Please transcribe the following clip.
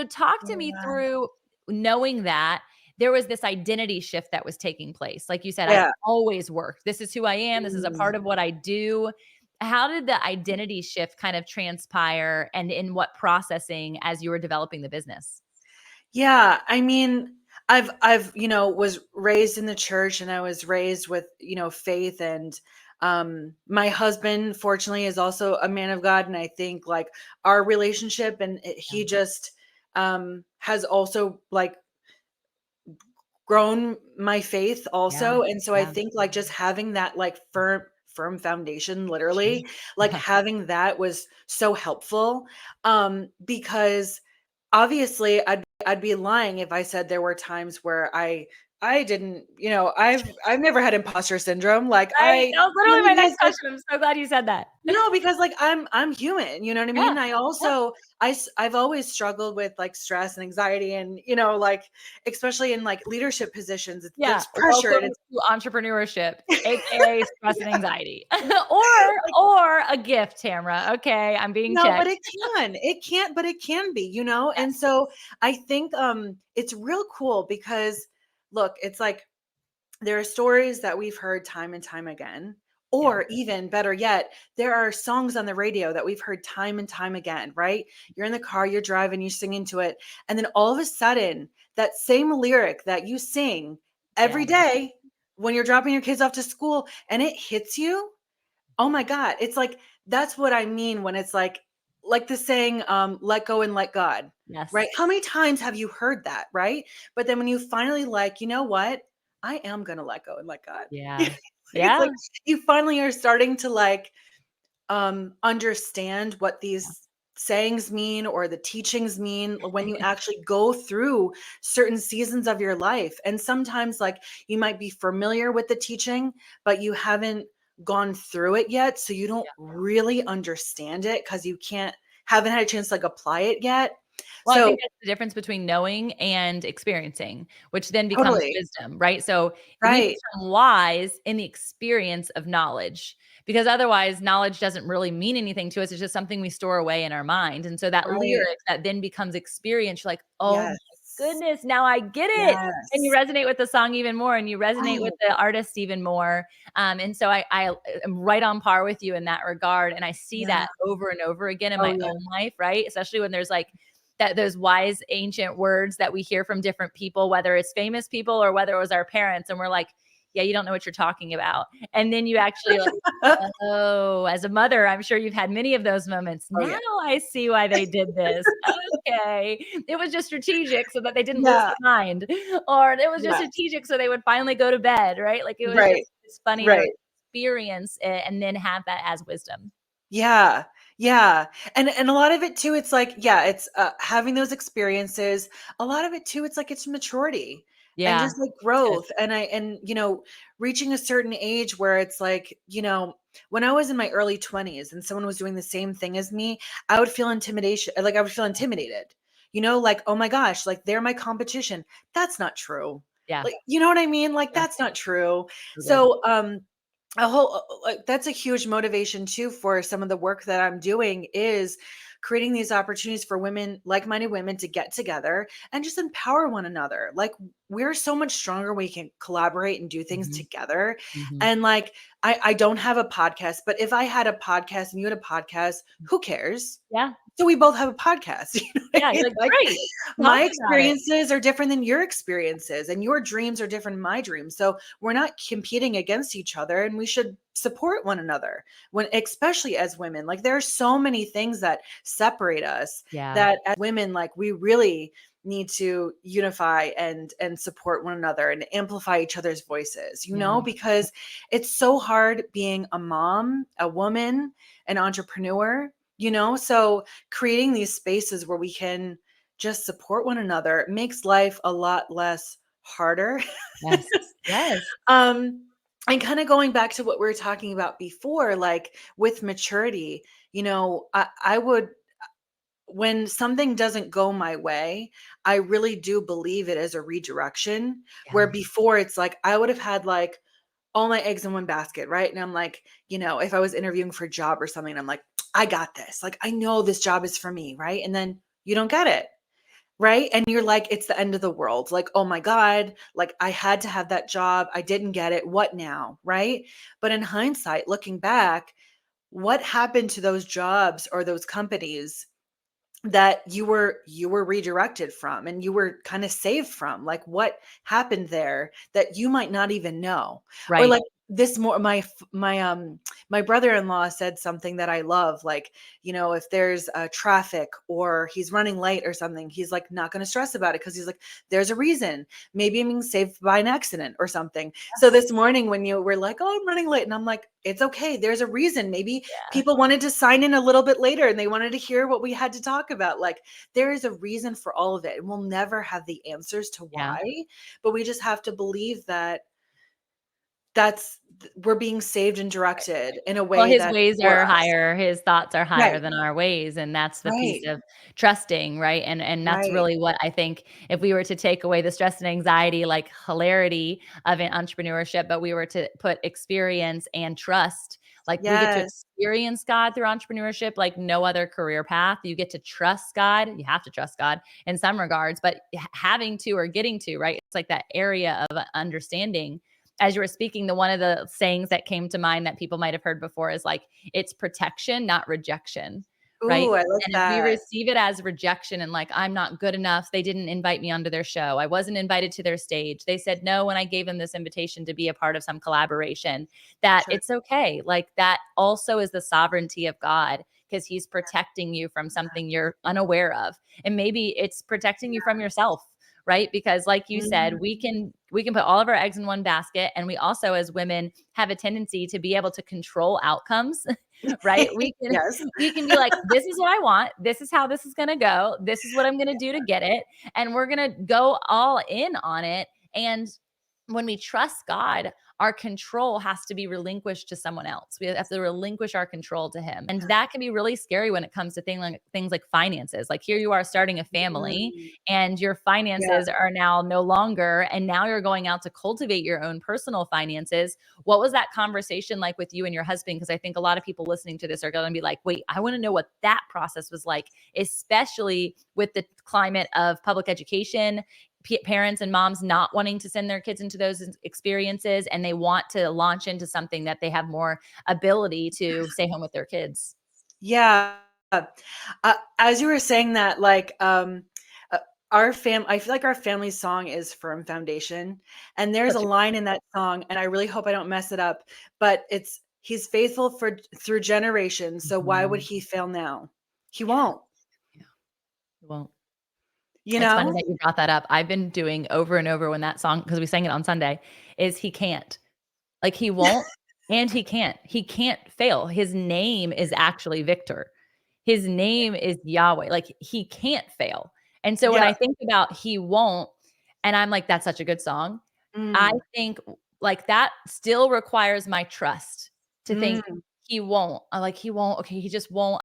talk to me Yeah. through knowing that there was this identity shift that was taking place. Like you said, I've Yeah. always worked. This is who I am. This is a part Mm. of what I do. How did the identity shift kind of transpire, and in what processing as you were developing the business? Yeah, I mean, was raised in the church, and I was raised with, faith, and my husband fortunately is also a man of God, and I think like our relationship, and Yeah. he just has also like grown my faith Yeah. also. And so I Yeah. think like just having that like firm foundation, literally, like having that was so helpful, because obviously I'd be lying if I said there were times where I didn't, I've never had imposter syndrome. Like Right. That was literally my because next like, question. I'm so glad you said that. no, because like I'm human, you know what I Yeah. mean? I Yeah. also I've always struggled with like stress and anxiety, and like especially in like leadership positions, Yeah. there's pressure, and Welcome it's to entrepreneurship, AKA stress and anxiety. like, or a gift, Tamra. Okay, I'm being no, checked. but but it can be, Yes. and so I think it's real cool because look, it's like there are stories that we've heard time and time again. Yeah. Or even better yet, there are songs on the radio that we've heard time and time again, right? You're in the car, you're driving, you sing into it. And then all of a sudden, that same lyric that you sing Yeah. every day when you're dropping your kids off to school and it hits you, oh my God. It's like, that's what I mean when it's like the saying, let go and let God, right? Yes. How many times have you heard that, right? But then when you finally like, you know what? I am going to let go and let God. Yeah. It's Yeah. like you finally are starting to like understand what Yeah. these sayings mean or the teachings mean when you actually go through certain seasons of your life. And sometimes like you might be familiar with the teaching, but you haven't gone through it yet, so you don't really understand it because you haven't had a chance to like apply it yet. Well, I So think that's the difference between knowing and experiencing, which then becomes totally wisdom, right? So we right. become wise in the experience of knowledge, because otherwise knowledge doesn't really mean anything to us. It's just something we store away in our mind. And so that Right. lyric that then becomes experience, you're like, oh my Yes. goodness, now I get it. And you Yes. resonate with the song even more, and you resonate with Right. the artist even more. And so I am right on par with you in that regard. And I see Yeah. that over and over again in Oh my yeah. own life, right? Especially when there's like that those wise ancient words that we hear from different people, whether it's famous people or whether it was our parents, and we're like, yeah, you don't know what you're talking about. And then you actually like, oh, as a mother, I'm sure you've had many of those moments. Oh Now yeah. I see why they did this. Okay. It was just strategic so that they didn't lose Yeah. their mind. Or it was just Yeah. strategic so they would finally go to bed, right? Like it was just Right. it's funny to Right. experience it and then have that as wisdom. Yeah. Yeah. And a lot of it too, it's like, yeah, it's having those experiences. A lot of it too, it's like it's maturity and Yeah. just like That's good. growth. And reaching a certain age where it's like, when I was in my early 20s and someone was doing the same thing as me, I would feel intimidation. Like I would feel intimidated, like, oh my gosh, like they're my competition. That's not true. Yeah. Like, you know what I mean? Like Yeah. that's not true. So good. So, a whole like that's a huge motivation too for some of the work that I'm doing is creating these opportunities for women, like-minded women, to get together and just empower one another. Like we're so much stronger when we can collaborate and do things Mhm. together. Mhm. And like I don't have a podcast, but if I had a podcast and you had a podcast, who cares? Yeah. So we both have a podcast. You know what I Yeah, mean? you're like, Like "Great, talk my about it." experiences are different than your experiences, and your dreams are different than my dreams. So we're not competing against each other, and we should support one another when, especially as women. Like there are so many things that separate us Yeah. that as women, like we really need to unify and support one another and amplify each other's voices, Yeah. because it's so hard being a mom, a woman, an entrepreneur, so creating these spaces where we can just support one another makes life a lot less harder. Yes. Yes. um and kind of going back to what we were talking about before, like with maturity, I would, when something doesn't go my way, I really do believe it is a redirection, where Yeah. before it's like I would have had like all my eggs in one basket, right? And I'm like, if I was interviewing for a job or something, I'm like, I got this. Like, I know this job is for me, right? And then you don't get it. right? And you're like, it's the end of the world. Like, oh my God, like I had to have that job. I didn't get it. What now? Right. But in hindsight, looking back, what happened to those jobs or those companies that you were redirected from and you were kind of saved from? Like, what happened there that you might not even know? Or Right. like this more my brother-in-law said something that I love, like, if there's traffic or he's running late or something, he's like not going to stress about it because he's like, there's a reason. Maybe I'm being saved by an accident or something. So this morning when you were like, oh, I'm running late, and I'm like, it's okay, there's a reason. Maybe Yeah. people wanted to sign in a little bit later and they wanted to hear what we had to talk about. Like, there is a reason for all of it, and we'll never have the answers to Yeah. why, but we just have to believe that that's we're being saved and directed in a Well, way his that's ways for are us. higher, his thoughts are higher Right, than our ways, and that's the piece right, of trusting, right? And that's right. really what I think if we were to take away the stress and anxiety, like hilarity of an entrepreneurship, but we were to put experience and trust, like we get to Yes. experience God through entrepreneurship like no other career path. You get to trust God. You have to trust God in some regards, but having to or getting to, right? It's like that area of understanding as you were speaking, one of the sayings that came to mind that people might have heard before is like, it's protection, not rejection. Right. Ooh, I like And if we that. receive it as rejection and like, I'm not good enough, they didn't invite me onto their show. I wasn't invited to their stage. They said no when I gave them this invitation to be a part of some collaboration, that Sure. it's okay. Like that also is the sovereignty of God because he's protecting you from something you're unaware of. And maybe it's protecting you from yourself, right? Because like you said, Mhm. we can put all of our eggs in one basket, and we also as women have a tendency to be able to control outcomes, right? Yes. We can be like, this is what I want, this is how this is going to go, this is what I'm going to do to get it, and we're going to go all in on it. And when we trust God, our control has to be relinquished to someone else. We have to relinquish our control to him. And that can be really scary when it comes to things like finances. Like here you are starting a family Mm. and your Yeah. finances are now no longer, and now you're going out to cultivate your own personal finances. What was that conversation like with you and your husband? Because I think a lot of people listening to this are going to be like, wait, I want to know what that process was like, especially with the climate of public education, parents and moms not wanting to send their kids into those experiences, and they want to launch into something that they have more ability to stay home with their kids. Yeah. As you were saying that, like, uh, I feel like our family song is Firm Foundation. And there's a Such a line in that song, and I really hope I don't mess it up, but it's, he's faithful for through generations. So why would Mhm. he fail now? He Yeah, won't, yeah. Well, you it's funny know? that you brought that up. I've been doing over and over when that song, because we sang it on Sunday, is he can't. Like he won't and he can't. He can't fail. His name is actually Victor. His name is Yahweh. Like he can't fail. And so when Yeah. I think about he won't, and I'm like, that's such a good song. I Mm, think like that still requires my trust to think mm. he won't. I like he won't. Okay, he just won't.